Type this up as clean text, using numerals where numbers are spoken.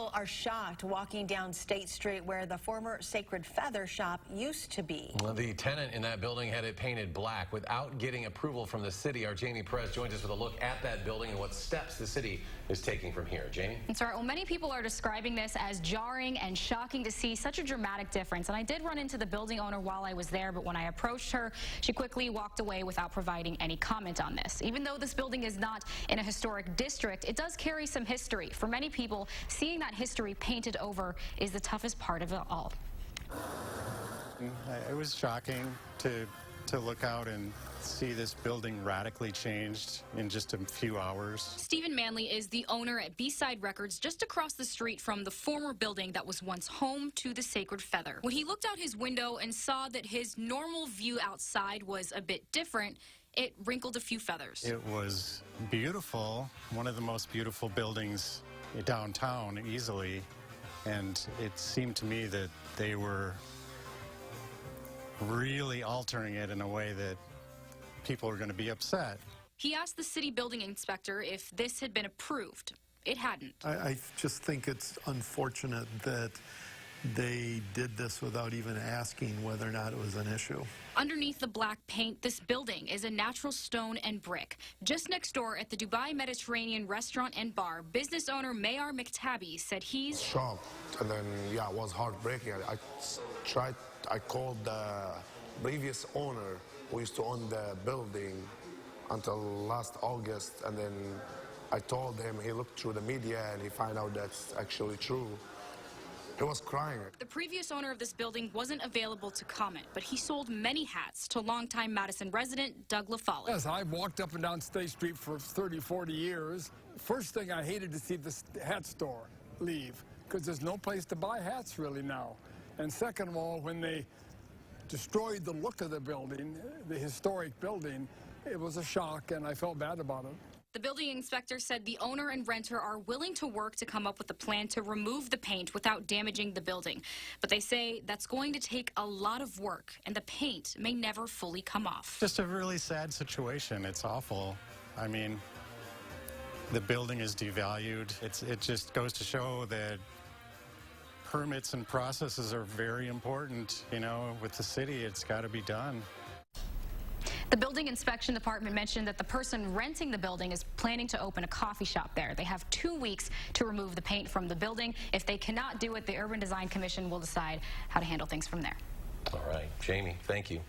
people are shocked walking down State Street where the former Sacred Feather shop used to be. Well, the tenant in that building had it painted black without getting approval from the city. Our Jamie Perez joins us with a look at that building and what steps the city is taking from here. Jamie? That's right. Well, many people are describing this as jarring and shocking to see such a dramatic difference. And I did run into the building owner while I was there, but when I approached her, she quickly walked away without providing any comment on this. Even though this building is not in a historic district, it does carry some history. For many people, seeing that history painted over is the toughest part of it all. It was shocking to look out and see this building radically changed in just a few hours. Stephen Manley is the owner at B-Side Records just across the street from the former building that was once home to the Sacred Feather. When he looked out his window and saw that his normal view outside was a bit different, it wrinkled a few feathers. It was beautiful, one of the most beautiful buildings downtown easily, and it seemed to me that they were really altering it in a way that people are going to be upset. He asked the city building inspector if this had been approved. It hadn't. I just think it's unfortunate that they did this without even asking whether or not it was an issue. Underneath the black paint, this building is a natural stone and brick. Just next door at the Dubai Mediterranean restaurant and bar, business owner Mayar McTabby said he's shocked, and then yeah, it was heartbreaking. I called the previous owner who used to own the building until last August, and then I told him. He looked through the media and he found out that's actually true. He was crying. The previous owner of this building wasn't available to comment, but he sold many hats to longtime Madison resident Doug LaFollette. Yes, I've walked up and down State Street for 30, 40 years. First thing, I hated to see this hat store leave, because there's no place to buy hats really now. And second of all, when they destroyed the look of the building, the historic building, it was a shock, and I felt bad about it. The building inspector said the owner and renter are willing to work to come up with a plan to remove the paint without damaging the building. But they say that's going to take a lot of work, and the paint may never fully come off. Just a really sad situation. It's awful. I mean, the building is devalued. It just goes to show that permits and processes are very important. You know, with the city, it's got to be done. The building inspection department mentioned that the person renting the building is planning to open a coffee shop there. They have 2 weeks to remove the paint from the building. If they cannot do it, the Urban Design Commission will decide how to handle things from there. All right, Jamie, thank you.